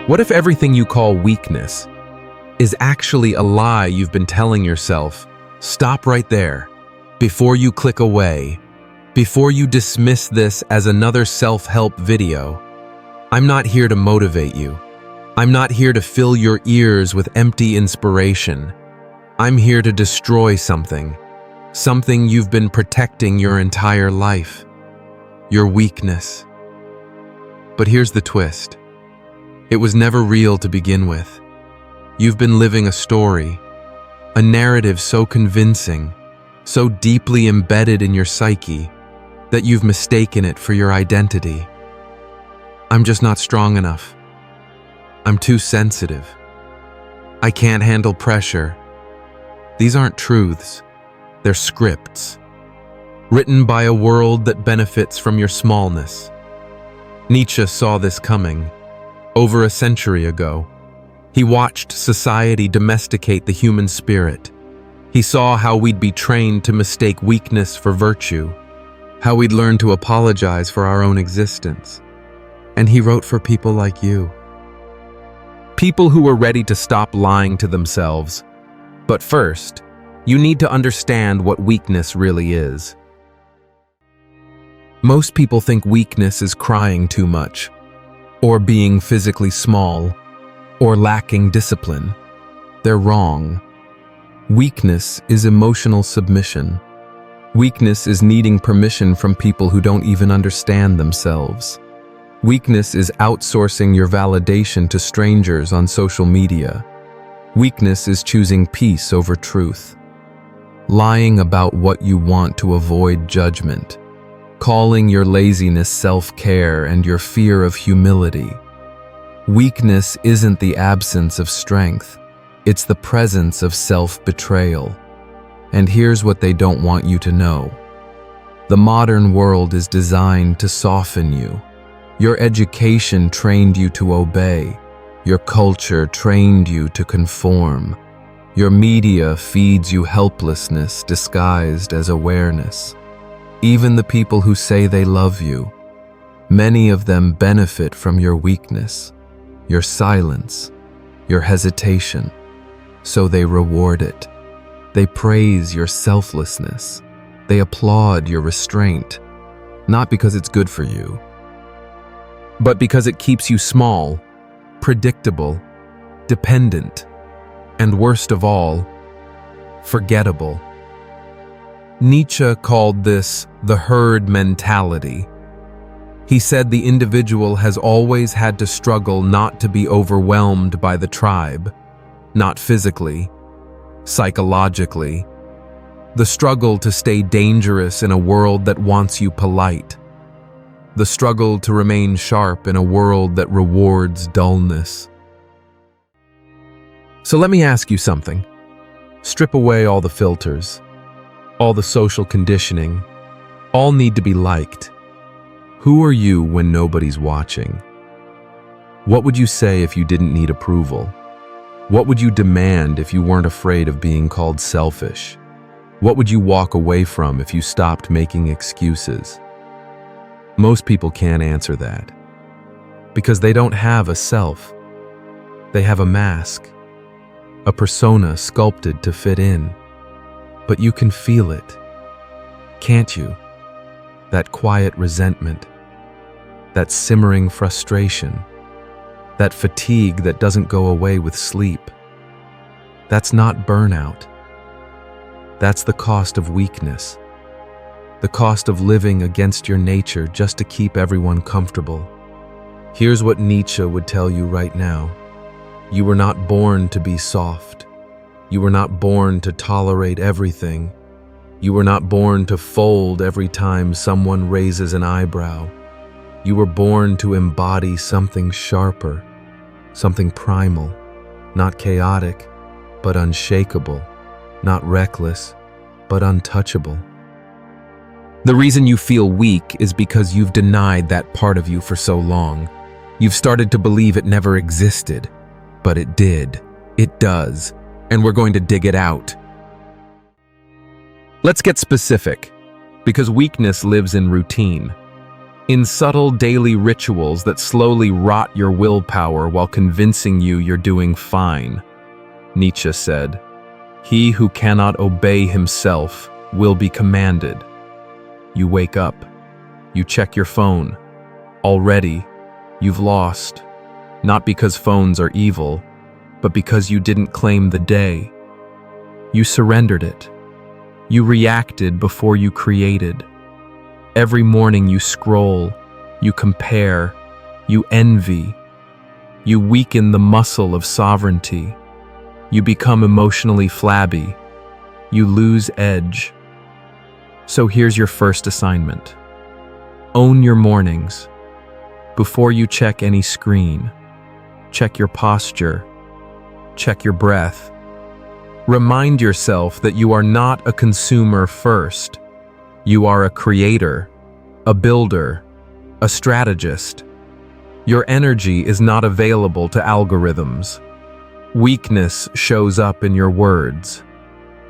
What if everything you call weakness is actually a lie you've been telling yourself? Stop right there. Before you click away, before you dismiss this as another self-help video, I'm not here to motivate you. I'm not here to fill your ears with empty inspiration. I'm here to destroy something you've been protecting your entire life. Your weakness. But here's the twist. It was never real to begin with. You've been living a story, a narrative so convincing, so deeply embedded in your psyche, that you've mistaken it for your identity. I'm just not strong enough. I'm too sensitive. I can't handle pressure. These aren't truths. They're scripts, written by a world that benefits from your smallness. Nietzsche saw this coming over a century ago. He watched society domesticate the human spirit. He saw how we'd be trained to mistake weakness for virtue, how we'd learn to apologize for our own existence. And he wrote for people like you. People who were ready to stop lying to themselves. But first, you need to understand what weakness really is. Most people think weakness is crying too much, or being physically small, or lacking discipline. They're wrong. Weakness is emotional submission. Weakness is needing permission from people who don't even understand themselves. Weakness is outsourcing your validation to strangers on social media. Weakness is choosing peace over truth. Lying about what you want to avoid judgment. Calling your laziness self-care and your fear of humility. Weakness isn't the absence of strength. It's the presence of self-betrayal. And here's what they don't want you to know. The modern world is designed to soften you. Your education trained you to obey. Your culture trained you to conform. Your media feeds you helplessness disguised as awareness. Even the people who say they love you, many of them benefit from your weakness, your silence, your hesitation. So they reward it. They praise your selflessness. They applaud your restraint, not because it's good for you, but because it keeps you small, predictable, dependent, and worst of all, forgettable. Nietzsche called this the herd mentality. He said the individual has always had to struggle not to be overwhelmed by the tribe, not physically, psychologically. The struggle to stay dangerous in a world that wants you polite. The struggle to remain sharp in a world that rewards dullness. So let me ask you something. Strip away all the filters, all the social conditioning, all need to be liked. Who are you when nobody's watching? What would you say if you didn't need approval? What would you demand if you weren't afraid of being called selfish? What would you walk away from if you stopped making excuses? Most people can't answer that because they don't have a self. They have a mask, a persona sculpted to fit in. But you can feel it, can't you? That quiet resentment, that simmering frustration, that fatigue that doesn't go away with sleep. That's not burnout. That's the cost of weakness. The cost of living against your nature just to keep everyone comfortable. Here's what Nietzsche would tell you right now. You were not born to be soft. You were not born to tolerate everything. You were not born to fold every time someone raises an eyebrow. You were born to embody something sharper, something primal, not chaotic, but unshakable, not reckless, but untouchable. The reason you feel weak is because you've denied that part of you for so long. You've started to believe it never existed, but it did. It does, and we're going to dig it out. Let's get specific, because weakness lives in routine. in subtle daily rituals that slowly rot your willpower while convincing you you're doing fine. Nietzsche said, "He who cannot obey himself will be commanded." You wake up. You check your phone. Already, you've lost. Not because phones are evil, but because you didn't claim the day. You surrendered it. You reacted before you created. Every morning you scroll, you compare, you envy. You weaken the muscle of sovereignty. You become emotionally flabby. You lose edge. So here's your first assignment. Own your mornings. Before you check any screen, check your posture, check your breath. Remind yourself that you are not a consumer first. You are a creator, a builder, a strategist. Your energy is not available to algorithms. Weakness shows up in your words.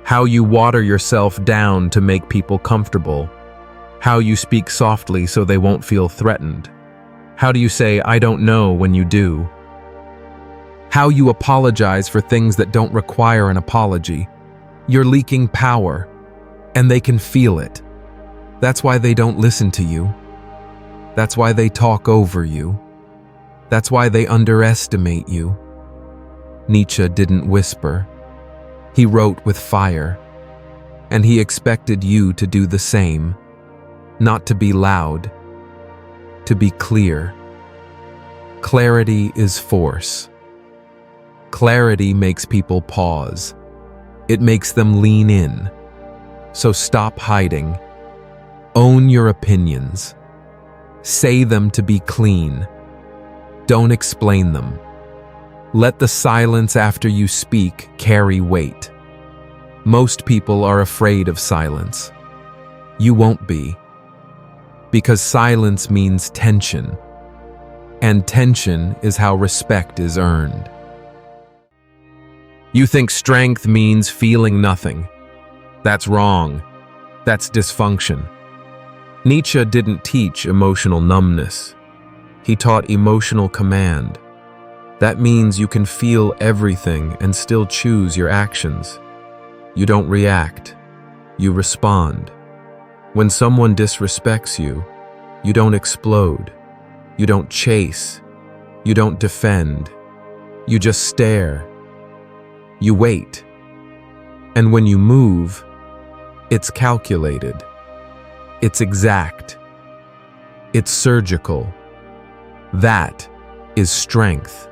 How you water yourself down to make people comfortable. How you speak softly so they won't feel threatened. How do you say, "I don't know," when you do? How you apologize for things that don't require an apology. You're leaking power, and they can feel it. That's why they don't listen to you. That's why they talk over you. That's why they underestimate you. Nietzsche didn't whisper. He wrote with fire, and he expected you to do the same. Not to be loud, to be clear. Clarity is force. Clarity makes people pause. It makes them lean in. So stop hiding. Own your opinions. Say them to be clean. Don't explain them. Let the silence after you speak carry weight. Most people are afraid of silence. You won't be. Because silence means tension. And tension is how respect is earned. You think strength means feeling nothing. That's wrong. That's dysfunction. Nietzsche didn't teach emotional numbness. He taught emotional command. That means you can feel everything and still choose your actions. You don't react. You respond. When someone disrespects you, you don't explode. You don't chase. You don't defend. You just stare. You wait. And when you move, it's calculated. It's exact. It's surgical. That is strength.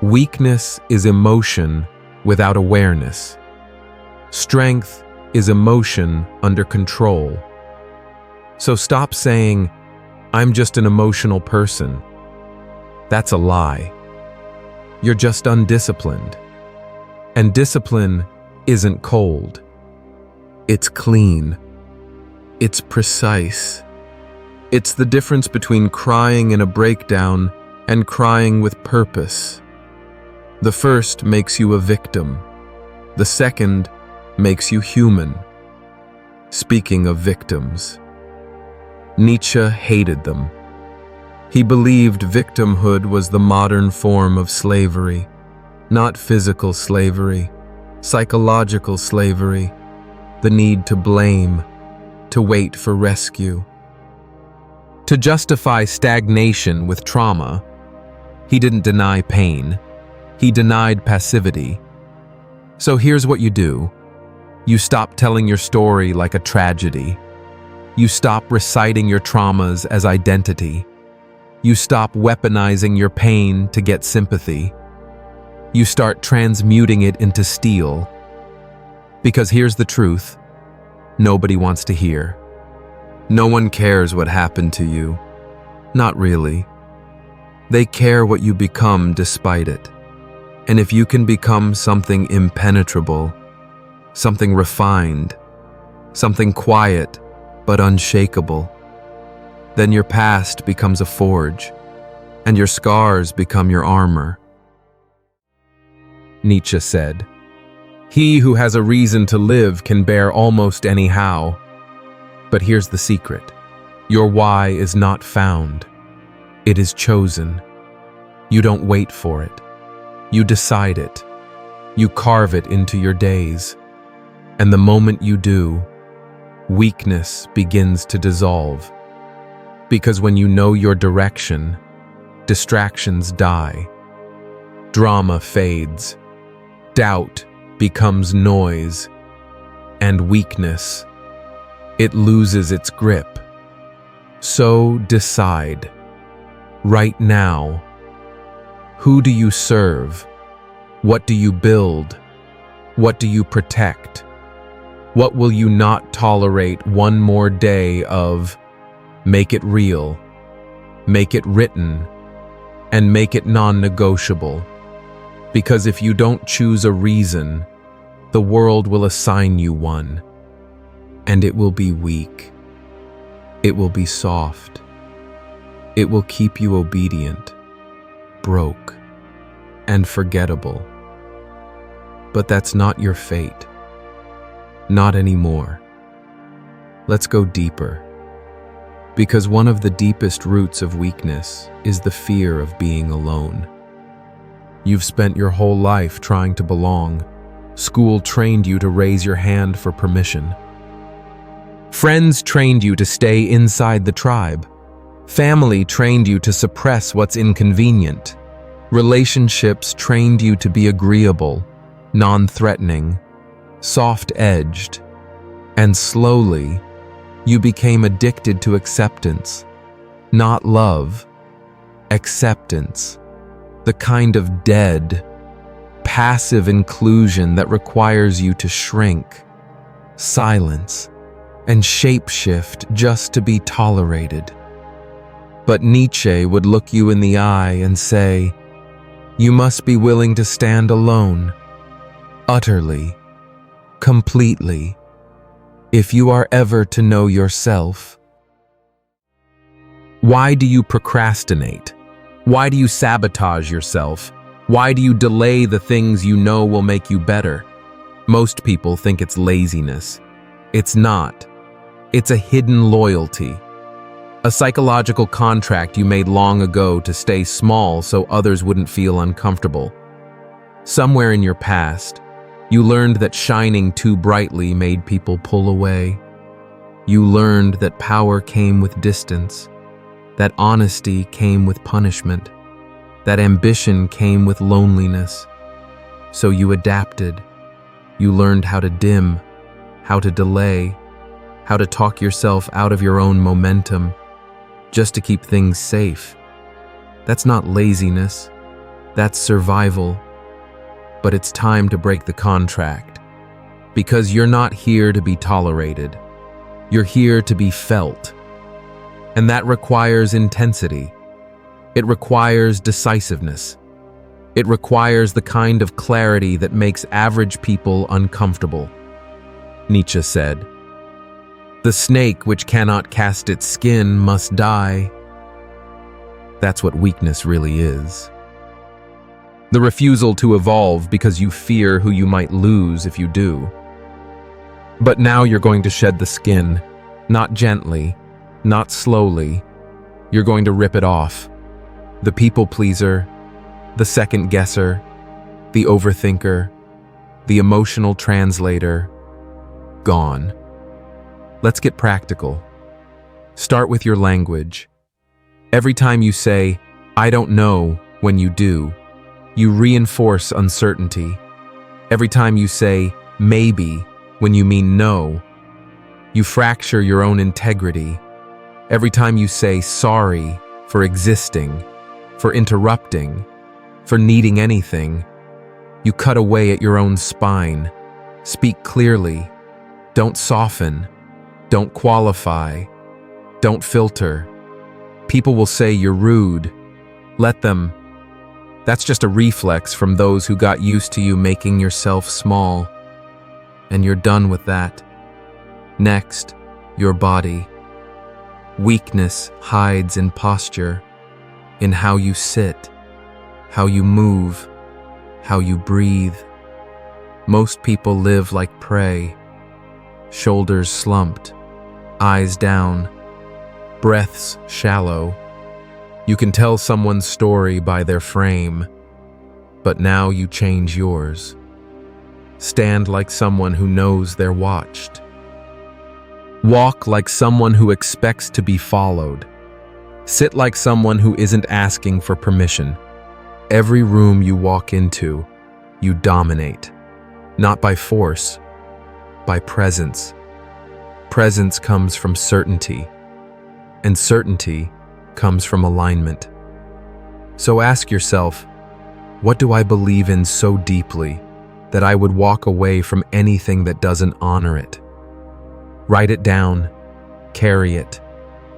Weakness is emotion without awareness. Strength is emotion under control. So stop saying, "I'm just an emotional person." That's a lie. You're just undisciplined. And discipline isn't cold. It's clean. It's precise. It's the difference between crying in a breakdown and crying with purpose. The first makes you a victim. The second makes you human. Speaking of victims, Nietzsche hated them. He believed victimhood was the modern form of slavery. Not physical slavery, psychological slavery, the need to blame, to wait for rescue. To justify stagnation with trauma, he didn't deny pain, he denied passivity. So here's what you do. You stop telling your story like a tragedy. You stop reciting your traumas as identity. You stop weaponizing your pain to get sympathy. You start transmuting it into steel. Because here's the truth, nobody wants to hear. No one cares what happened to you. Not really. They care what you become despite it. And if you can become something impenetrable, something refined, something quiet but unshakable, then your past becomes a forge, and your scars become your armor. Nietzsche said, "He who has a reason to live can bear almost anyhow." But here's the secret. Your why is not found. It is chosen. You don't wait for it. You decide it. You carve it into your days. And the moment you do, weakness begins to dissolve. Because when you know your direction, distractions die. Drama fades. Doubt becomes noise. And weakness, it loses its grip. So decide, right now, who do you serve? What do you build? What do you protect? What will you not tolerate one more day of? Make it real, make it written, and make it non-negotiable. Because if you don't choose a reason, the world will assign you one, and it will be weak. It will be soft. It will keep you obedient, broke, and forgettable. But that's not your fate. Not anymore. Let's go deeper. Because one of the deepest roots of weakness is the fear of being alone. You've spent your whole life trying to belong. School trained you to raise your hand for permission. Friends trained you to stay inside the tribe. Family trained you to suppress what's inconvenient. Relationships trained you to be agreeable, non-threatening, soft-edged, and slowly, you became addicted to acceptance. Not love, acceptance. The kind of dead, passive inclusion that requires you to shrink, silence, and shapeshift just to be tolerated. But Nietzsche would look you in the eye and say, you must be willing to stand alone, utterly, completely, if you are ever to know yourself. Why do you procrastinate? Why do you sabotage yourself? Why do you delay the things you know will make you better? Most people think it's laziness. It's not. It's a hidden loyalty. A psychological contract you made long ago to stay small so others wouldn't feel uncomfortable. Somewhere in your past, you learned that shining too brightly made people pull away. You learned that power came with distance, that honesty came with punishment, that ambition came with loneliness. So you adapted. You learned how to dim, how to delay, how to talk yourself out of your own momentum, just to keep things safe. That's not laziness. That's survival. But it's time to break the contract. Because you're not here to be tolerated. You're here to be felt. And that requires intensity. It requires decisiveness. It requires the kind of clarity that makes average people uncomfortable. Nietzsche said, "The snake which cannot cast its skin must die." That's what weakness really is. The refusal to evolve because you fear who you might lose if you do. But now you're going to shed the skin, not gently, not slowly. You're going to rip it off. The people pleaser, the second guesser, the overthinker, the emotional translator, gone. Let's get practical. Start with your language. Every time you say, "I don't know," when you do, you reinforce uncertainty. Every time you say, "maybe," when you mean no, you fracture your own integrity. Every time you say sorry for existing, for interrupting, for needing anything, you cut away at your own spine. Speak clearly. Don't soften. Don't qualify. Don't filter. People will say you're rude. Let them. That's just a reflex from those who got used to you making yourself small. And you're done with that. Next, your body. Weakness hides in posture, in how you sit, how you move, how you breathe. Most people live like prey, shoulders slumped, eyes down, breaths shallow. You can tell someone's story by their frame, but now you change yours. Stand like someone who knows they're watched. Walk like someone who expects to be followed. Sit like someone who isn't asking for permission. Every room you walk into, you dominate. Not by force, by presence. Presence comes from certainty, and certainty comes from alignment. So ask yourself, what do I believe in so deeply that I would walk away from anything that doesn't honor it? Write it down, carry it,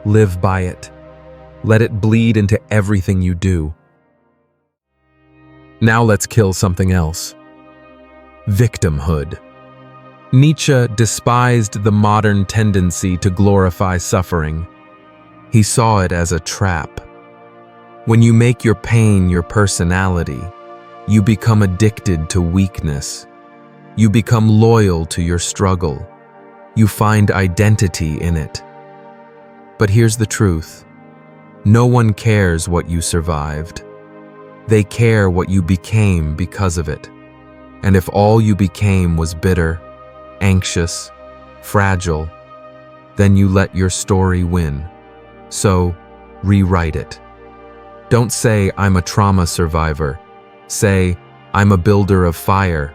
live by it. Let it bleed into everything you do. Now let's kill something else. Victimhood. Nietzsche despised the modern tendency to glorify suffering. He saw it as a trap. When you make your pain your personality, you become addicted to weakness. You become loyal to your struggle. You find identity in it. But here's the truth. No one cares what you survived. They care what you became because of it. And if all you became was bitter, anxious, fragile, then you let your story win. So, rewrite it. Don't say, I'm a trauma survivor. Say, I'm a builder of fire.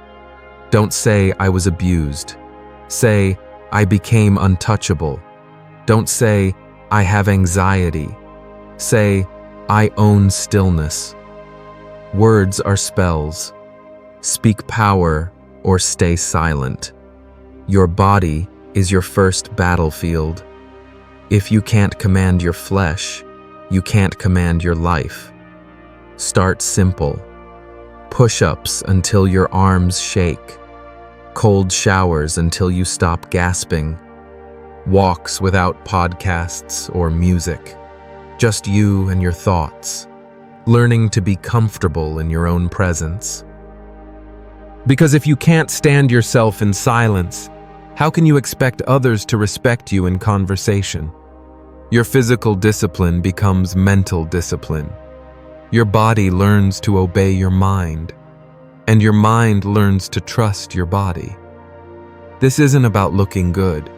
Don't say, I was abused. Say, I became untouchable. Don't say, I have anxiety. Say, I own stillness. Words are spells. Speak power or stay silent. Your body is your first battlefield. If you can't command your flesh, you can't command your life. Start simple. Push-ups until your arms shake. Cold showers until you stop gasping. Walks without podcasts or music. Just you and your thoughts. Learning to be comfortable in your own presence. Because if you can't stand yourself in silence, how can you expect others to respect you in conversation? Your physical discipline becomes mental discipline. Your body learns to obey your mind, and your mind learns to trust your body. This isn't about looking good.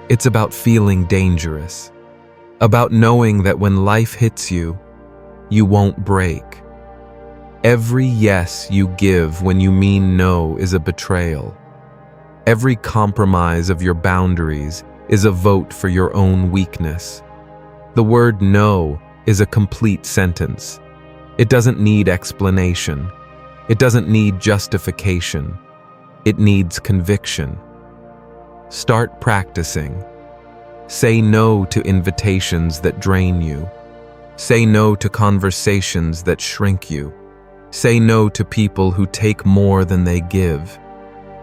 It's about feeling dangerous. About knowing that when life hits you, you won't break. Every yes you give when you mean no is a betrayal. Every compromise of your boundaries is a vote for your own weakness. The word no is a complete sentence. It doesn't need explanation. It doesn't need justification. It needs conviction. Start practicing. Say no to invitations that drain you. Say no to conversations that shrink you. Say no to people who take more than they give.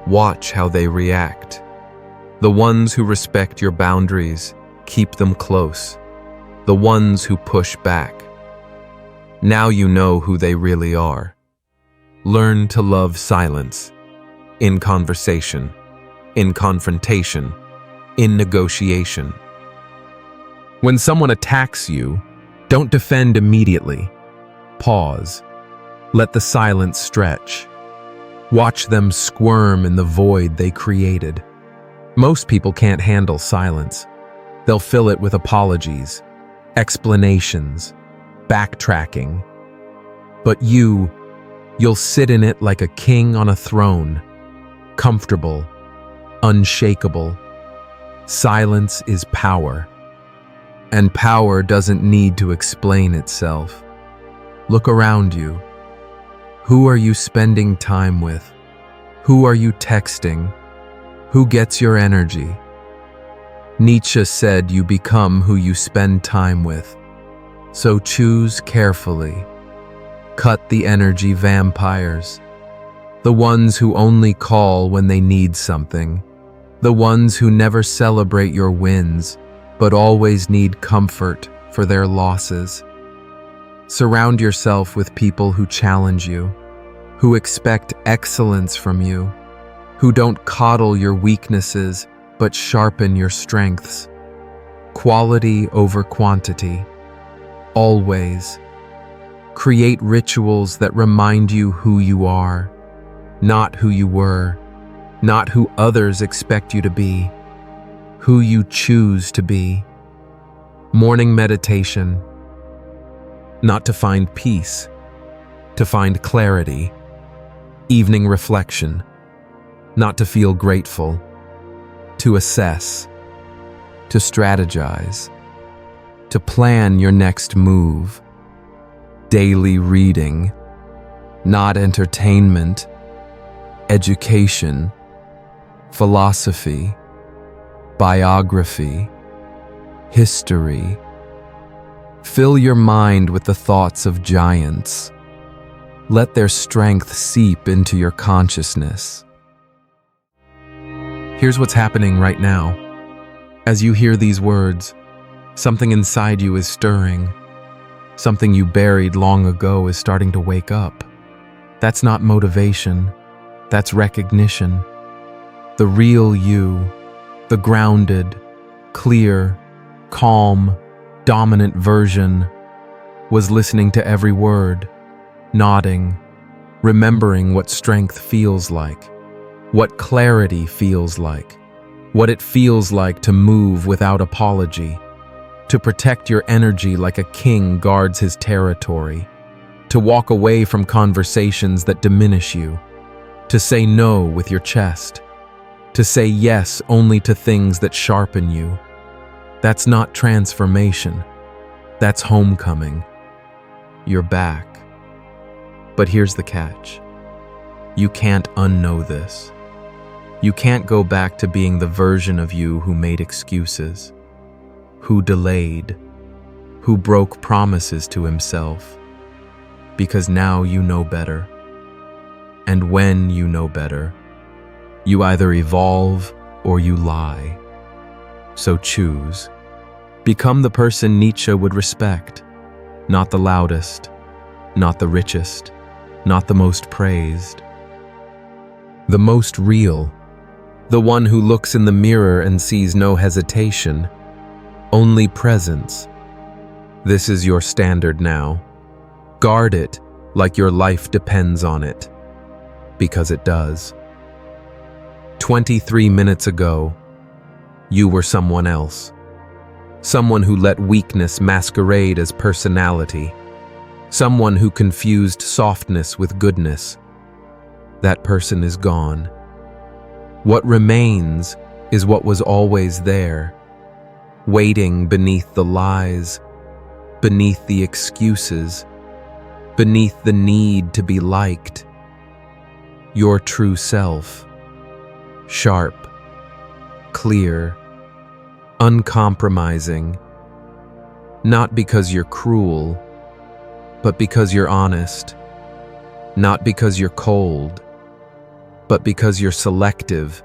Watch how they react. The ones who respect your boundaries, keep them close. The ones who push back. Now you know who they really are. Learn to love silence. In conversation. In confrontation. In negotiation. When someone attacks you, don't defend immediately. Pause. Let the silence stretch. Watch them squirm in the void they created. Most people can't handle silence. They'll fill it with apologies, explanations, backtracking. But you'll sit in it like a king on a throne, comfortable, unshakable. Silence is power. And power doesn't need to explain itself. Look around you. Who are you spending time with? Who are you texting? Who gets your energy? Nietzsche said you become who you spend time with. So choose carefully. Cut the energy vampires. The ones who only call when they need something. The ones who never celebrate your wins, but always need comfort for their losses. Surround yourself with people who challenge you, who expect excellence from you, who don't coddle your weaknesses but sharpen your strengths. Quality over quantity. Always. Create rituals that remind you who you are, not who you were, not who others expect you to be, who you choose to be. Morning meditation. Not to find peace, to find clarity. Evening reflection. Not to feel grateful, to assess, to strategize, to plan your next move. Daily reading, not entertainment, education, philosophy, biography, history. Fill your mind with the thoughts of giants. Let their strength seep into your consciousness. Here's what's happening right now. As you hear these words, something inside you is stirring. Something you buried long ago is starting to wake up. That's not motivation. That's recognition. The real you, the grounded, clear, calm, dominant version, was listening to every word, nodding, remembering what strength feels like, what clarity feels like, what it feels like to move without apology, to protect your energy like a king guards his territory, to walk away from conversations that diminish you, to say no with your chest, to say yes only to things that sharpen you. That's not transformation. That's homecoming. You're back. But here's the catch. You can't unknow this. You can't go back to being the version of you who made excuses, who delayed, who broke promises to himself, because now you know better. And when you know better, you either evolve or you lie. So choose. Become the person Nietzsche would respect, not the loudest, not the richest, not the most praised. The most real, the one who looks in the mirror and sees no hesitation, only presence. This is your standard now. Guard it like your life depends on it, because it does. 23 minutes ago, you were someone else. Someone who let weakness masquerade as personality. Someone who confused softness with goodness. That person is gone. What remains is what was always there, waiting beneath the lies, beneath the excuses, beneath the need to be liked. Your true self. Sharp, clear, uncompromising, not because you're cruel, but because you're honest, not because you're cold, but because you're selective,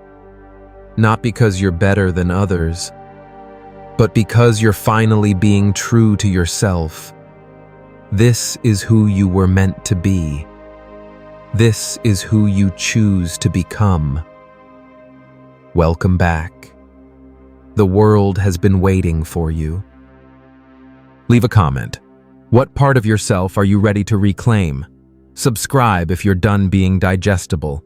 not because you're better than others, but because you're finally being true to yourself. This is who you were meant to be. This is who you choose to become. Welcome back. The world has been waiting for you. Leave a comment. What part of yourself are you ready to reclaim? Subscribe if you're done being digestible.